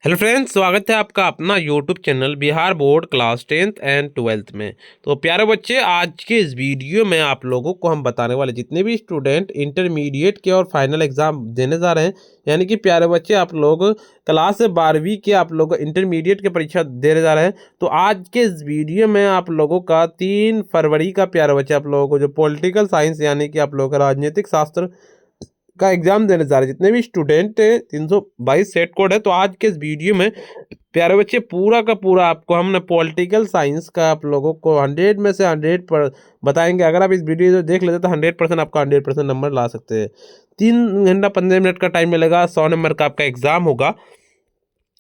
Hello friends, स्वागत है आपका अपना YouTube channel Bihar board class 10th and 12th में। तो प्यारे बच्चे, आज के इस वीडियो में आप लोगों को हम बताने वाले जितने भी स्टूडेंट इंटरमीडिएट के और फाइनल एग्जाम देने जा रहे हैं, यानी कि प्यारे बच्चे आप लोग क्लास 12वीं के आप लोग इंटरमीडिएट की परीक्षा देने जा रहे हैं। तो आज के इस वीडियो में आप लोगों का 3 फरवरी का प्यारे बच्चे आप लोगों को जो पॉलिटिकल साइंस यानी कि आप लोगों का राजनीतिक शास्त्र का एग्जाम देने जा रहे हैं जितने भी स्टूडेंट 322 सेट कोड है। तो आज के इस वीडियो में प्यारे बच्चे पूरा का पूरा आपको हमने पॉलिटिकल साइंस का आप लोगों को 100 में से 100 पर बताएंगे। अगर आप इस वीडियो को देख लेते तो 100% आपका 100% नंबर ला सकते हैं। 3 घंटा 15 मिनट का टाइम मिलेगा, 100 नंबर का आपका एग्जाम होगा।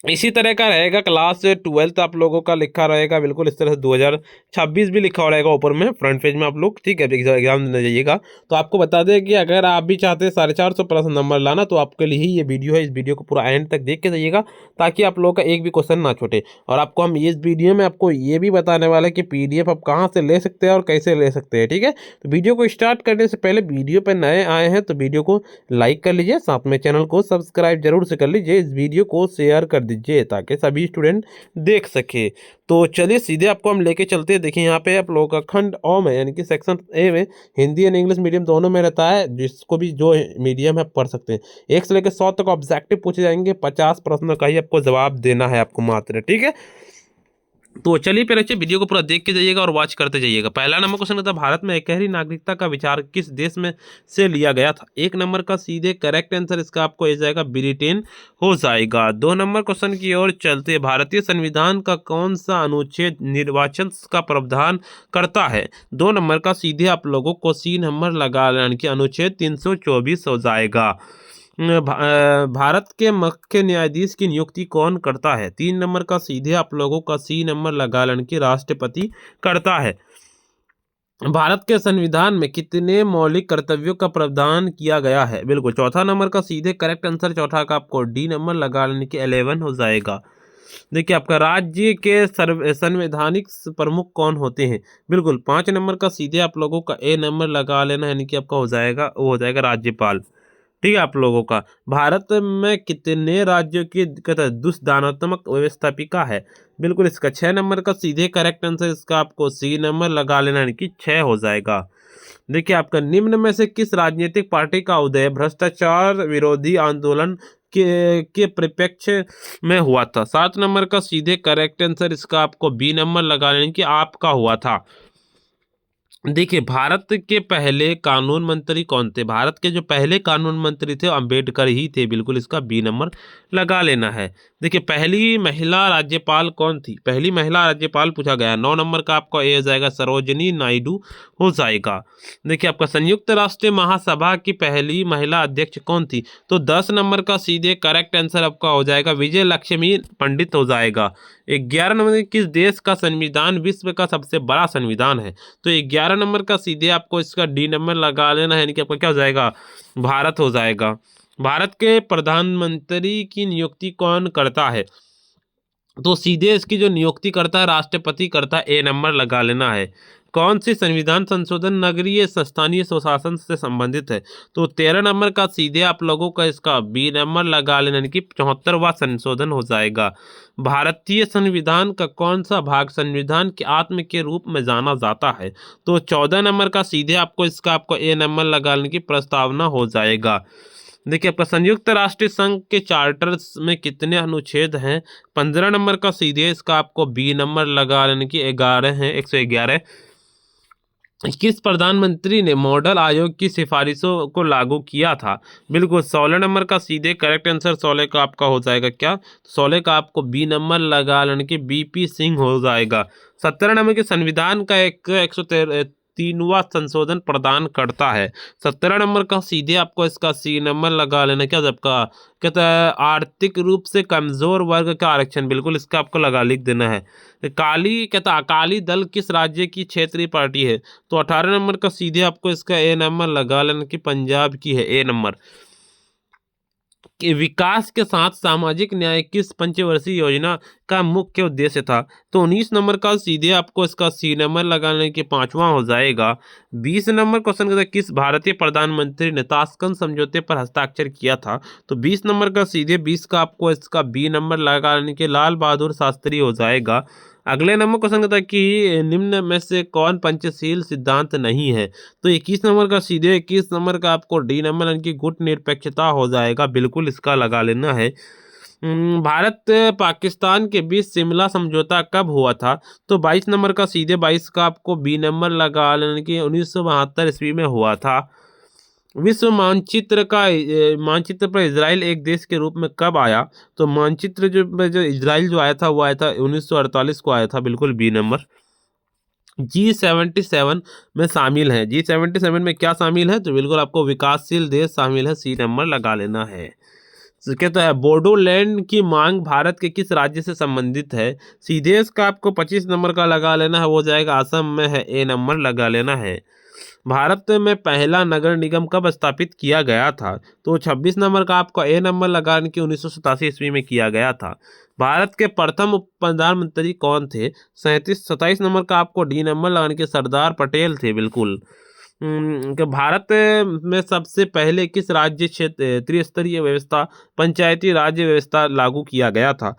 इसी तरह का रहेगा क्लास 12th आप लोगों का लिखा रहेगा बिल्कुल इस तरह से 2026 भी लिखा हो रहेगा ऊपर में फ्रंट पेज में आप लोग, ठीक है, एग्जाम देने जाइएगा। तो आपको बता दें कि अगर आप भी चाहते हैं 450 प्लस नंबर लाना तो आपके लिए ही ये वीडियो है। इस वीडियो को पूरा एंड तक देख के जाइएगा ताकि आप लोगों का एक भी क्वेश्चन ना छूटे। और आपको हम इस वीडियो में आपको ये भी बताने वाले कि PDF आप कहाँ से ले सकते हैं और कैसे ले सकते हैं, ठीक है। तो वीडियो को स्टार्ट करने से पहले वीडियो पर नए आए हैं तो वीडियो को लाइक कर लीजिए, साथ में चैनल को सब्सक्राइब जरूर से कर लीजिए, इस वीडियो को शेयर कर दीजिए ताकि सभी स्टूडेंट देख सके। तो चलिए सीधे आपको हम लेके चलते हैं। देखिए यहाँ पे आप लोगों का खंड ओ में यानी कि सेक्शन ए में हिंदी एंड इंग्लिश मीडियम दोनों में रहता है, जिसको भी जो मीडियम है पढ़ सकते हैं। 1 से लेकर 100 तक ऑब्जेक्टिव पूछे जाएंगे, 50 प्रश्न का ही आपको जवाब देना है आपको मात्र, ठीक है। तो चलिए पहले अच्छे वीडियो को पूरा देख के जाइएगा और वॉच करते जाइएगा। पहला नंबर क्वेश्चन था, भारत में एकहरी नागरिकता का विचार किस देश में से लिया गया था? 1 नंबर का सीधे करेक्ट आंसर इसका आपको आ जाएगा ब्रिटेन हो जाएगा। 2 नंबर क्वेश्चन की ओर चलते, भारतीय संविधान का कौन सा अनुच्छेद निर्वाचन का प्रावधान करता है? 2 नंबर का सीधे आप लोगों को C नंबर लगा लेने की अनुच्छेद 324 हो जाएगा। भारत के मुख्य न्यायाधीश की नियुक्ति कौन करता है? 3 नंबर का सीधे आप लोगों का C नंबर लगा लेने की राष्ट्रपति करता है। भारत के संविधान में कितने मौलिक कर्तव्यों का प्रावधान किया गया है? बिल्कुल 4था नंबर का सीधे करेक्ट आंसर चौथा का आपको D नंबर लगा लेने की 11 हो जाएगा। देखिए आपका राज्य के संवैधानिक प्रमुख कौन होते हैं? बिल्कुल 5 नंबर का सीधे आप लोगों का A नंबर लगा लेना, यानी कि आपका हो जाएगा वो हो जाएगा राज्यपाल, ठीक है। आप लोगों का भारत में कितने राज्यों की दुष्दानात्मक व्यवस्थापिका है? बिल्कुल इसका 6 नंबर का सीधे करेक्ट आंसर इसका आपको C नंबर लगा लेना, यानी कि 6 हो जाएगा। देखिए आपका निम्न में से किस राजनीतिक पार्टी का उदय भ्रष्टाचार विरोधी आंदोलन के परिप्रेक्ष्य में हुआ था? 7 नंबर का सीधे करेक्ट आंसर इसका आपको B नंबर लगा लेने की आपका हुआ था। देखिए भारत के पहले कानून मंत्री कौन थे? भारत के जो पहले कानून मंत्री थे अंबेडकर ही थे, बिल्कुल इसका B नंबर लगा लेना है। देखिए पहली महिला राज्यपाल कौन थी? पहली महिला राज्यपाल पूछा गया, 9 नंबर का आपका ए हो जाएगा सरोजिनी नायडू हो जाएगा। देखिए आपका संयुक्त राष्ट्र महासभा की पहली महिला अध्यक्ष कौन थी? तो 10 नंबर का सीधे करेक्ट आंसर आपका हो जाएगा विजय लक्ष्मी पंडित हो जाएगा। 11 नंबर किस देश का संविधान विश्व का सबसे बड़ा संविधान है? तो 11 नंबर का सीधे आपको इसका D नंबर लगा लेना है, यानी कि आपका क्या हो जाएगा? भारत हो जाएगा। भारत के प्रधानमंत्री की नियुक्ति कौन करता है? तो सीधे इसकी जो नियुक्ति करता है राष्ट्रपति करता है, A नंबर लगा लेना है। कौन सी संविधान संशोधन नगरीय स्थानीय स्वशासन से संबंधित है? तो 13 नंबर का सीधे आप लोगों का इसका B नंबर लगा लेना, यानी कि 74वां संशोधन हो जाएगा। भारतीय संविधान का कौन सा भाग संविधान के आत्म के रूप में जाना जाता है? तो 14 नंबर का सीधे आपको इसका आपको A नंबर लगा लेने की प्रस्तावना हो जाएगा। देखिए आपका संयुक्त राष्ट्र संघ के चार्टर में कितने अनुच्छेद हैं? 15 नंबर का सीधे इसका आपको B नंबर लगा लेने की 11 है, 111। किस प्रधानमंत्री ने मॉडल आयोग की सिफारिशों को लागू किया था? बिल्कुल 16 नंबर का सीधे करेक्ट आंसर 16 का आपका हो जाएगा क्या? 16 का आपको B नंबर लगा लेने की BP सिंह हो जाएगा। 17 नंबर के संविधान का 103वां संशोधन प्रदान करता है? 17 नंबर का सीधे आपको इसका C नंबर लगा लेना क्या आपका कहता है आर्थिक रूप से कमजोर वर्ग का आरक्षण, बिल्कुल इसका आपको लगा लिख देना है। काली कहता अकाली दल किस राज्य की क्षेत्रीय पार्टी है? तो 18 नंबर का सीधे आपको इसका A नंबर लगा लेना कि पंजाब की है, A नंबर। के विकास के साथ सामाजिक न्याय किस पंचवर्षीय योजना का मुख्य उद्देश्य था? तो 19 नंबर का सीधे आपको इसका सी नंबर लगाने के पांचवा हो जाएगा। 20 नंबर क्वेश्चन कहता है किस भारतीय प्रधानमंत्री ने ताशकंद समझौते पर हस्ताक्षर किया था? तो 20 नंबर का सीधे 20 का आपको इसका बी नंबर लगाने के लाल बहादुर शास्त्री हो जाएगा। अगले नंबर क्वेश्चन कहता है कि निम्न में से कौन पंचशील सिद्धांत नहीं है? तो 21 नंबर का सीधे 21 नंबर का आपको डी नंबर यानी कि गुट निरपेक्षता हो जाएगा, बिल्कुल इसका लगा लेना है। भारत पाकिस्तान के बीच शिमला समझौता कब हुआ था? तो 22 नंबर का सीधे 22 का आपको बी नंबर लगा लेने की 1972 ईस्वी में हुआ था। विश्व मानचित्र पर इजराइल एक देश के रूप में कब आया? तो मानचित्र जो इजराइल जो आया था वो आया था 1948 को आया था, बिल्कुल बी नंबर। G77 में शामिल है। G77 में क्या शामिल है? तो बिल्कुल आपको विकासशील देश शामिल है, सी नंबर लगा लेना है। तो कहता है बोडोलैंड की मांग भारत के किस राज्य से संबंधित है? सीधे इसका आपको 25 नंबर का लगा लेना है, वो जाएगा असम में है, ए नंबर लगा लेना है। भारत में पहला नगर निगम कब स्थापित किया गया था? तो 26 नंबर का आपको ए नंबर लगाने की 1987 ईस्वी में किया गया था। भारत के प्रथम उप प्रधानमंत्री कौन थे? 27 नंबर का आपको डी नंबर लगाने के सरदार पटेल थे, बिल्कुल। कि भारत में सबसे पहले किस राज्य क्षेत्र त्रिस्तरीय व्यवस्था पंचायती राज्य व्यवस्था लागू किया गया था?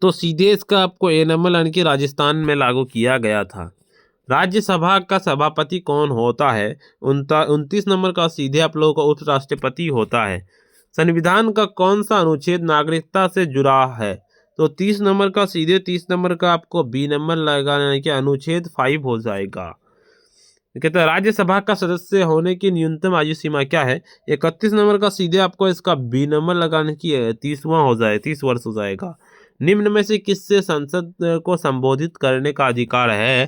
तो सीधे इसका आपको ए नंबर यानी कि राजस्थान में लागू किया गया था। राज्यसभा का सभापति कौन होता है? 29 नंबर का सीधे आप लोगों का उपराष्ट्रपति होता है। संविधान का कौन सा अनुच्छेद नागरिकता से जुड़ा है? तो 30 नंबर का सीधे 30 नंबर का आपको बी नंबर लगाने के अनुच्छेद 5 हो जाएगा। कहते हैं राज्यसभा का सदस्य होने की न्यूनतम आयु सीमा क्या है? 31 नंबर का सीधे आपको इसका बी नंबर लगाने की 30वां हो जाए 30 वर्ष हो जाएगा। निम्न में से किससे संसद को संबोधित करने का अधिकार है?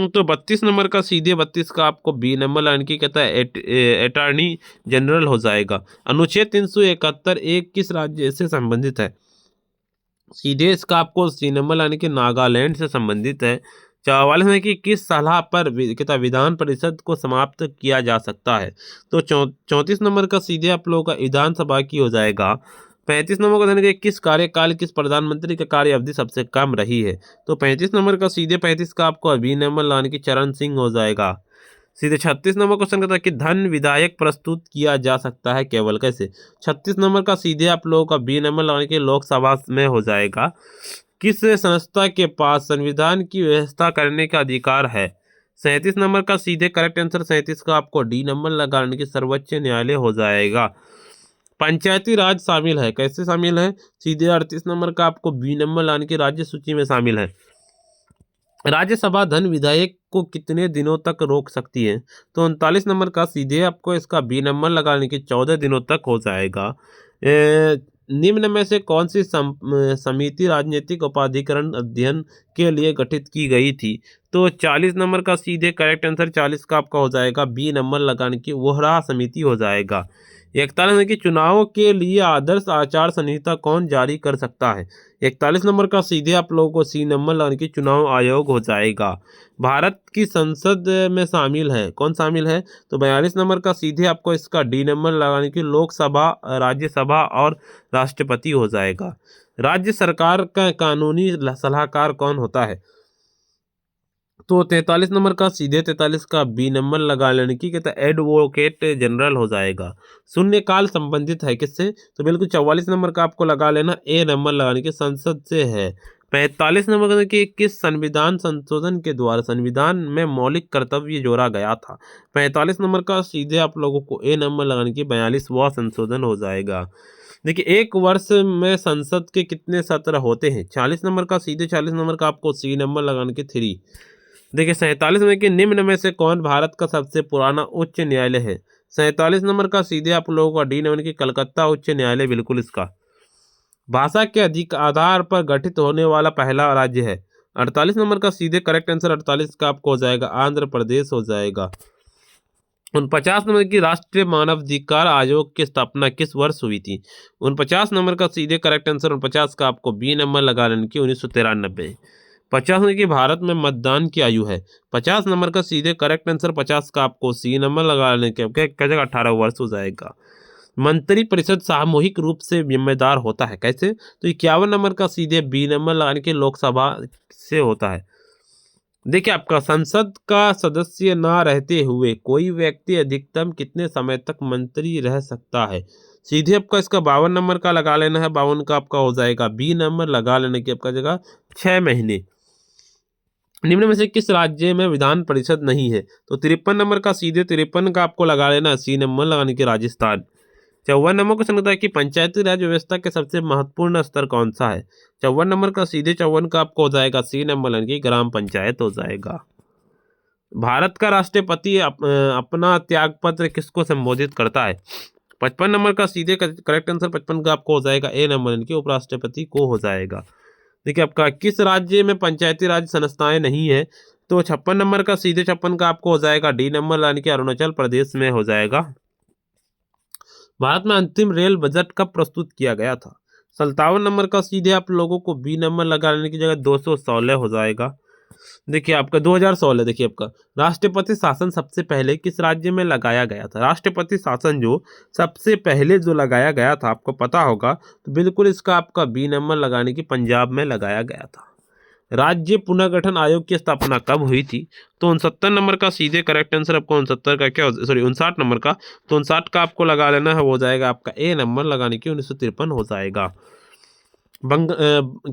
तो 32 नंबर का सीधे 32 का आपको बी नंबर लगाने की कहता है अटॉर्नी जनरल हो जाएगा। अनुच्छेद 371 एक किस राज्य से संबंधित है? सीधे इसका आपको सी नंबर लाने के नागालैंड से संबंधित है। 44 में कि किस सलाह पर कहता विधान परिषद को समाप्त किया जा सकता है? तो 34 नंबर का सीधे आप लोगों का विधानसभा की हो जाएगा। 35 नंबर का देने किस कार्यकाल किस प्रधानमंत्री की कार्य अवधि सबसे कम रही है? तो 35 नंबर का सीधे 35 का आपको अभी नंबर लाने की चरण सिंह हो जाएगा। सीधे 36 नंबर क्वेश्चन कहता है कि धन विधायक प्रस्तुत किया जा सकता है केवल कैसे? 36 नंबर का सीधे आप लोगों का बी नंबर लगाने के लोकसभा में हो जाएगा। किस संस्था के पास संविधान की व्यवस्था करने का अधिकार है? 37 नंबर का सीधे करेक्ट आंसर 37 का आपको डी नंबर लगाने की सर्वोच्च न्यायालय हो जाएगा। पंचायती राज शामिल है, कैसे शामिल है? सीधे 38 नंबर का आपको बी नंबर लाने की राज्य सूची में शामिल है। राज्यसभा धन विधायक को कितने दिनों तक रोक सकती है? तो 39 नंबर का सीधे आपको इसका बी नंबर लगाने के 14 दिनों तक हो जाएगा। निम्न में से कौन सी समिति राजनीतिक उपाधिकरण अध्ययन के लिए गठित की गई थी? तो 40 नंबर का सीधे करेक्ट आंसर 40 का आपका हो जाएगा बी नंबर लगाने की वोहरा समिति हो जाएगा। 41 की चुनाव के लिए आदर्श आचार संहिता कौन जारी कर सकता है? 41 नंबर का सीधे आप लोगों को सी नंबर लगाने की चुनाव आयोग हो जाएगा। भारत की संसद में शामिल है, कौन शामिल है? तो 42 नंबर का सीधे आपको इसका डी नंबर लगाने की लोकसभा राज्यसभा और राष्ट्रपति हो जाएगा। राज्य सरकार का कानूनी सलाहकार कौन होता है? तो 43 नंबर का सीधे 43 का बी नंबर लगा लेने की कहता है एडवोकेट जनरल हो जाएगा। शून्यकाल संबंधित है किससे? तो बिल्कुल 44 नंबर का आपको लगा लेना ए नंबर लगाने के संसद से है। 45 नंबर के किस संविधान संशोधन के द्वारा संविधान में मौलिक कर्तव्य जोड़ा गया था? 45 नंबर का सीधे आप लोगों को ए नंबर लगाने की 42वां संशोधन हो जाएगा। देखिए एक वर्ष में संसद के कितने सत्र होते हैं? 40 नंबर का सीधे 40 नंबर का आपको सी नंबर लगाने के 3। देखिए 47 में कि निम्न में से कौन भारत का सबसे पुराना उच्च न्यायालय है? 47 नंबर का सीधे आप लोगों का डी नंबर की कलकत्ता उच्च न्यायालय, बिल्कुल इसका। भाषा के अधिक आधार पर गठित होने वाला पहला राज्य है। 48 नंबर का सीधे करेक्ट आंसर 48 का आपको हो जाएगा आंध्र प्रदेश हो जाएगा। 49 नंबर की राष्ट्रीय मानवाधिकार आयोग की स्थापना किस वर्ष हुई थी? 49 नंबर का सीधे करेक्ट आंसर 49 का आपको बी नंबर लगा लेने की 1993। 50 नंबर की भारत में मतदान की आयु है। 50 नंबर का सीधे करेक्ट आंसर 50 का आपको सी नंबर लगा लेने के जगह 18 वर्ष हो जाएगा। मंत्रिपरिषद सामूहिक रूप से जिम्मेदार होता है। कैसे? तो 51 नंबर का सीधे बी नंबर लगाने के लोकसभा से होता है। देखिए आपका संसद का सदस्य ना रहते हुए कोई व्यक्ति अधिकतम कितने समय तक मंत्री रह सकता है? सीधे आपका इसका 52 नंबर का लगा लेना है। 52 का आपका हो जाएगा बी नंबर लगा लेने की आपका जगह 6 महीने। निम्न में से किस राज्य में विधान परिषद नहीं है? तो 53 नंबर का सीधे 53 का आपको लगा लेना, सी नंबर लगाने की राजस्थान। 54 नंबर क्वेश्चन होता है कि पंचायती राज व्यवस्था के सबसे महत्वपूर्ण स्तर कौन सा है? 54 नंबर का सीधे 54 का आपको हो जाएगा सी नंबर यानी कि ग्राम पंचायत हो जाएगा। भारत का राष्ट्रपति अपना त्याग पत्र किसको संबोधित करता है? 55 नंबर का सीधे करेक्ट आंसर 55 का आपको हो जाएगा ए नंबर यानी कि उपराष्ट्रपति को हो जाएगा। देखिए आपका किस राज्य में पंचायती राज संस्थाएं नहीं है? तो 56 नंबर का सीधे 56 का आपको हो जाएगा डी नंबर यानी कि अरुणाचल प्रदेश में हो जाएगा। भारत में अंतिम रेल बजट कब प्रस्तुत किया गया था? 57 नंबर का सीधे आप लोगों को बी नंबर लगा लेने की जगह 216 हो जाएगा। देखिए आपका 2016। देखिए आपका राष्ट्रपति शासन सबसे पहले किस राज्य में लगाया गया था? राष्ट्रपति शासन जो सबसे पहले जो लगाया गया था आपको पता होगा, तो बिल्कुल इसका आपका बी नंबर लगाने की पंजाब में लगाया गया था। राज्य पुनर्गठन आयोग की स्थापना कब हुई थी? तो 69 नंबर का सीधे करेक्ट आंसर आपको 69 का क्या, सॉरी 59 नंबर का, तो 59 का आपको लगा लेना है, हो जाएगा आपका ए नंबर लगाने की 1953 हो जाएगा। क्या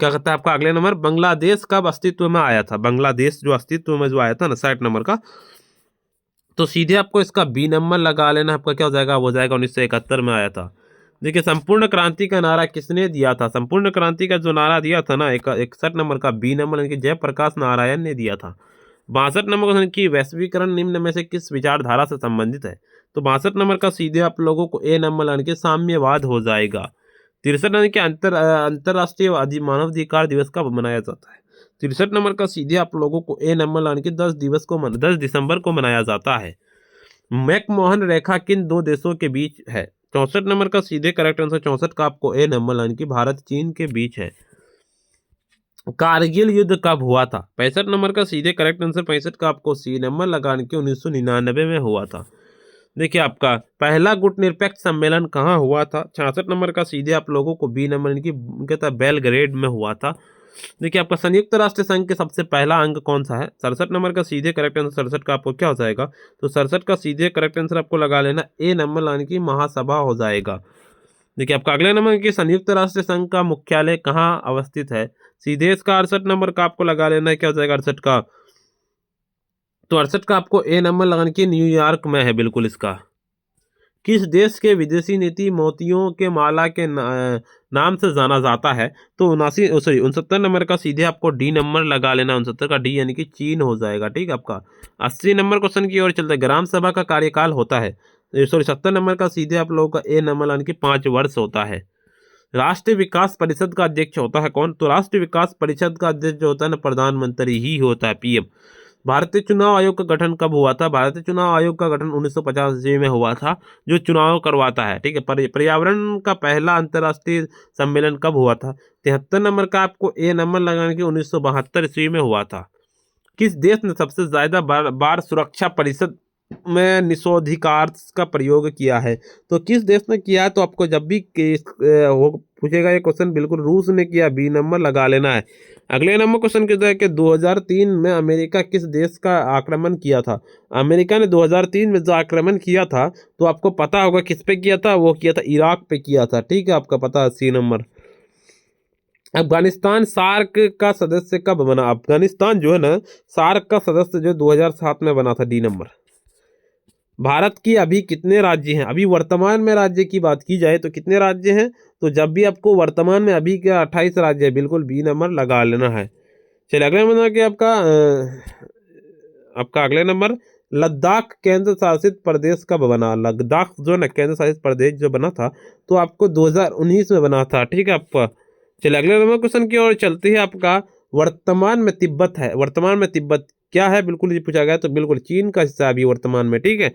कहता है आपका अगले नंबर, बांग्लादेश कब अस्तित्व में आया था? बांग्लादेश जो अस्तित्व में जो आया था ना 60 नंबर का, तो सीधे आपको इसका बी नंबर लगा लेना, आपका क्या हो जाएगा, हो जाएगा 1971 में आया था। देखिए संपूर्ण क्रांति का नारा किसने दिया था? संपूर्ण क्रांति का जो नारा दिया था ना 61 नंबर का बी नंबर यानी कि जयप्रकाश नारायण ने दिया था। 62 नंबर का कि वैश्वीकरण निम्न में से किस विचारधारा से संबंधित है? तो 62 नंबर का सीधे आप लोगों को ए नंबर यानी कि साम्यवाद हो जाएगा। 63 यानी कि अंतर्राष्ट्रीय मानवाधिकार दिवस कब मनाया जाता है? 63 नंबर का सीधे आप लोगों को ए नंबर यानी कि 10 दिसंबर को मनाया जाता है। मैकमोहन रेखा किन दो देशों के बीच है? 64 नंबर का सीधे करेक्ट आंसर 64 का आपको ए नंबर यानी कि भारत चीन के बीच है। कारगिल युद्ध कब हुआ था? 65 नंबर का सीधे करेक्ट आंसर 65 का आपको सी नंबर लगाने के 1999 में हुआ था। देखिए आपका पहला गुटनिरपेक्ष सम्मेलन कहाँ हुआ था? 66 नंबर का सीधे आप लोगों को बी नंबर यानी कि कहता है बेलग्रेड में हुआ था। देखिए आपका संयुक्त राष्ट्र संघ के सबसे पहला अंग कौन सा है? 67 नंबर का सीधे करेक्ट आंसर 67 का आपको क्या हो जाएगा? तो 67 का सीधे करेक्ट आंसर आपको लगा लेना ए नंबर यानी कि महासभा हो जाएगा। देखिए आपका अगले नंबर की संयुक्त राष्ट्र संघ का मुख्यालय कहाँ अवस्थित है? सीधे इसका 68 नंबर का आपको लगा लेना है, क्या हो जाएगा 68 का? तो 68 का आपको ए नंबर लगाने की न्यूयॉर्क में है बिल्कुल इसका। किस देश के विदेशी नीति मोतियों के माला के नाम से जाना जाता है? तो 69 नंबर का सीधे आपको डी नंबर लगा लेना, 69 का डी यानी कि चीन हो जाएगा। ठीक है आपका 80 नंबर क्वेश्चन की ओर चलते हैं। ग्राम सभा का कार्यकाल होता है, 70 नंबर का सीधे आप लोगों का ए नंबर यानी कि 5 वर्ष होता है। राष्ट्रीय विकास परिषद का अध्यक्ष होता है कौन? तो राष्ट्रीय विकास परिषद का अध्यक्ष जो होता है ना प्रधानमंत्री ही होता है, पीएम। भारतीय चुनाव आयोग का गठन कब हुआ था? भारतीय चुनाव आयोग का गठन 1950 ईस्वी में हुआ था, जो चुनाव करवाता है। ठीक है। पर्यावरण का पहला अंतर्राष्ट्रीय सम्मेलन कब हुआ था? 73 नंबर का आपको ए नंबर लगाने की 1972 ईस्वी में हुआ था। किस देश ने सबसे ज्यादा बार सुरक्षा परिषद में निषेधाधिकार का प्रयोग किया है? तो किस देश ने किया है? तो आपको जब भी वो पूछेगा ये क्वेश्चन, बिल्कुल रूस ने किया, बी नंबर लगा लेना है। अगले नंबर क्वेश्चन कहता है कि 2003 में अमेरिका किस देश का आक्रमण किया था? अमेरिका ने 2003 में जो आक्रमण किया था, तो आपको पता होगा किस पे किया था, वो किया था इराक पे किया था। ठीक है आपका पता है, सी नंबर। अफगानिस्तान सार्क का सदस्य कब बना? अफगानिस्तान जो है ना सार्क का सदस्य जो 2007 में बना था, डी नंबर। भारत की अभी कितने राज्य हैं? अभी वर्तमान में राज्य की बात की जाए तो कितने राज्य हैं? तो जब भी आपको वर्तमान में अभी क्या 28 राज्य है, बिल्कुल बी नंबर लगा लेना है। चलिए अगले नंबर कि आपका अगले नंबर, लद्दाख केंद्र शासित प्रदेश कब बना? लद्दाख जो ना केंद्र शासित प्रदेश जो बना था, तो आपको 2019 में बना था। ठीक है आपका। चलिए अगले नंबर क्वेश्चन की ओर चलते हैं। आपका वर्तमान में तिब्बत है, वर्तमान में तिब्बत क्या है? बिल्कुल ये पूछा गया, तो बिल्कुल चीन का हिस्सा अभी वर्तमान में। ठीक है।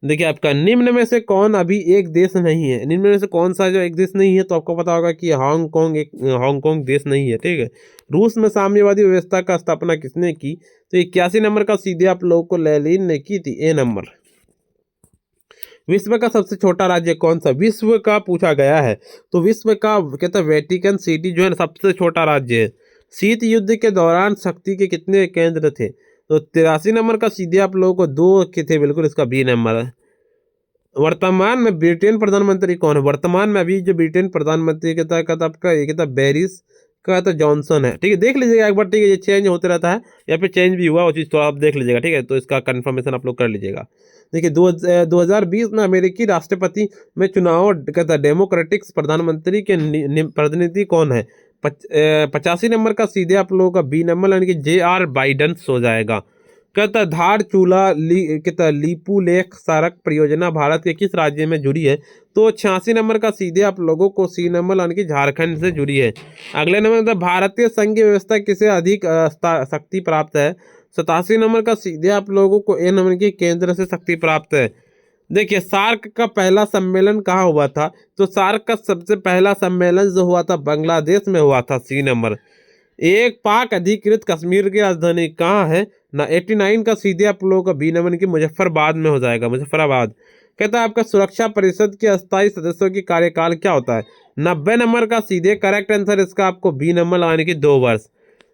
देखिए आपका निम्न में से कौन अभी एक देश नहीं है? निम्न में से कौन सा जो एक देश नहीं है? तो आपको पता होगा कि हांगकांग एक हांगकांग देश नहीं है। ठीक है। रूस में साम्यवादी व्यवस्था का स्थापना किसने की? तो 81 नंबर का सीधे आप लोगों को लेनिन ने की थी, ए नंबर। विश्व का सबसे छोटा राज्य कौन सा, विश्व का पूछा गया है, तो विश्व का कहता है वेटिकन सिटी जो है ना सबसे छोटा राज्य है। शीत युद्ध के दौरान शक्ति के कितने केंद्र थे, तो 83 नंबर का सीधे आप लोगों को 2 के थे, बिल्कुल इसका बी नंबर है। वर्तमान में ब्रिटेन प्रधानमंत्री कौन है, वर्तमान में अभी जो ब्रिटेन प्रधानमंत्री कहता है आपका ये कहता बैरिस का तो जॉनसन है। ठीक है, देख लीजिएगा एक बार, ठीक है, ये चेंज होते रहता है या फिर चेंज भी हुआ वो चीज़ तो आप देख लीजिएगा। ठीक है, तो इसका कंफर्मेशन आप लोग कर लीजिएगा। देखिए 2020 में अमेरिकी राष्ट्रपति में चुनाव कहता डेमोक्रेटिक्स प्रधानमंत्री के प्रतिनिधि कौन है, 85 नंबर का सीधे आप लोगों का बी नंबर यानी कि JR बाइडेन हो जाएगा। कहता धार चूला कहता लीपू लेख सड़क परियोजना भारत के किस राज्य में जुड़ी है, तो 86 नंबर का सीधे आप लोगों को सी नंबर यानी कि झारखंड से जुड़ी है। अगले नंबर मतलब भारतीय संघीय व्यवस्था किसे अधिक शक्ति प्राप्त है, 87 नंबर का सीधे आप लोगों को ए नंबर की केंद्र से शक्ति प्राप्त है। देखिए सार्क का पहला सम्मेलन कहाँ हुआ था, तो सार्क का सबसे पहला सम्मेलन जो हुआ था बांग्लादेश में हुआ था, सी नंबर। एक पाक अधिकृत कश्मीर की राजधानी कहाँ है ना, 89 का सीधे आप लोगों का बी नंबर की मुजफ्फरबाद में हो जाएगा, मुजफ्फराबाद। कहता है आपका सुरक्षा परिषद के अस्थायी सदस्यों की कार्यकाल क्या होता है, 90 नंबर का सीधे करेक्ट आंसर इसका आपको बी नंबर लगाने की 2 वर्ष।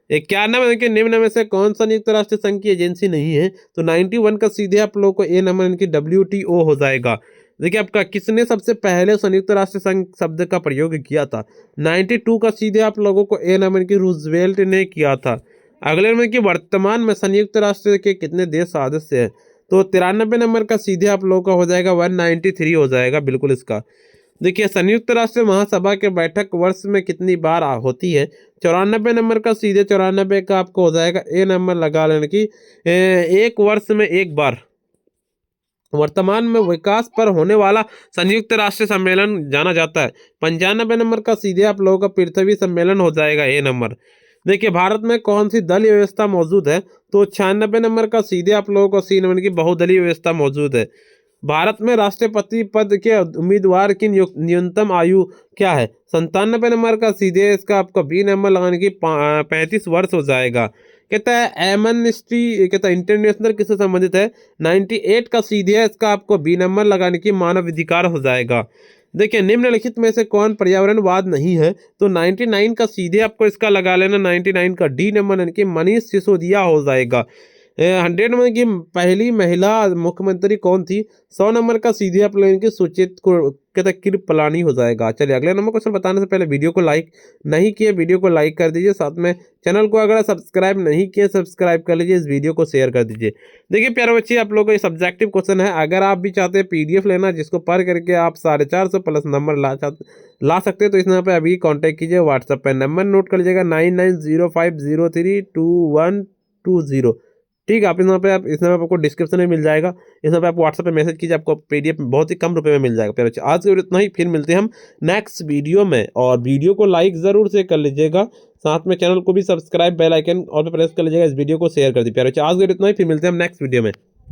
91 के निम्न में से कौन सा संयुक्त राष्ट्र संघ की एजेंसी नहीं है, तो 91 का सीधे आप लोगों को ए नंबर इनकी WTO हो जाएगा। देखिए आपका किसने सबसे पहले संयुक्त राष्ट्र संघ शब्द का प्रयोग किया था, 92 का सीधे आप लोगों को ए नंबर की रूजवेल्ट ने किया था। अगले नंबर की वर्तमान में संयुक्त राष्ट्र के कितने देश सदस्य हैं, तो 93 नंबर का सीधे आप लोगों का हो जाएगा 193 हो जाएगा, बिल्कुल इसका। देखिए संयुक्त राष्ट्र महासभा के बैठक वर्ष में कितनी बार होती है, 94 नंबर का सीधे 94 का आपको हो जाएगा ए नंबर लगा लेने की, एक वर्ष में एक बार। वर्तमान में विकास पर होने वाला संयुक्त राष्ट्र सम्मेलन जाना जाता है, 95 नंबर का सीधे आप लोगों का पृथ्वी सम्मेलन हो जाएगा ए नंबर। देखिए भारत में कौन सी दलीय व्यवस्था मौजूद है, तो 96 नंबर का सीधे आप लोगों को सी नंबर की बहुदलीय व्यवस्था मौजूद है। भारत में राष्ट्रपति पद के उम्मीदवार की न्यूनतम आयु क्या है, 97 नंबर का सीधे इसका आपका बी नंबर लगाने की 35 वर्ष हो जाएगा। कहता है एमनेस्टी कहता है इंटरनेशनल किससे संबंधित है, 98 का सीधे इसका आपको बी नंबर लगाने की मानव अधिकार हो जाएगा। देखिए निम्नलिखित में से कौन पर्यावरणवाद नहीं है, तो 99 का सीधे आपको इसका लगा लेना 99 का डी नंबर यानी कि मनीष सिसोदिया हो जाएगा। 100 नंबर की पहली महिला मुख्यमंत्री कौन थी, 100 नंबर का सीधे आप लोगों की सुचित को कहते कृपलानी हो जाएगा। चलिए अगले नंबर क्वेश्चन बताने से पहले वीडियो को लाइक नहीं किए, वीडियो को लाइक कर दीजिए, साथ में चैनल को अगर सब्सक्राइब नहीं किए सब्सक्राइब कर लीजिए, इस वीडियो को शेयर कर दीजिए। देखिए प्यारे बच्चे आप लोगों को ये सब्जेक्टिव क्वेश्चन है, अगर आप भी चाहते हैं PDF लेना जिसको पढ़ करके आप 450 प्लस नंबर ला सकते हैं, तो इस नंबर पर अभी कॉन्टैक्ट कीजिए। व्हाट्सएप पर नंबर नोट कर लीजिएगा 9905032120। ठीक है, आप इस नंबर पर आपको डिस्क्रिप्शन में मिल जाएगा, इस नंबर पर आप व्हाट्सएप पे मैसेज कीजिए, आपको PDF बहुत ही कम रुपए में मिल जाएगा। फिर आज के इतना ही, फिर मिलते हैं हम नेक्स्ट वीडियो में, और वीडियो को लाइक ज़रूर से कर लीजिएगा, साथ में चैनल को भी सब्सक्राइब बेल आइकन और पे प्रेस कर लीजिएगा, इस वीडियो को शेयर कर दीजिए। प्यारे आज के इतना ही, फिर मिलते हैं हम नेक्स्ट वीडियो में।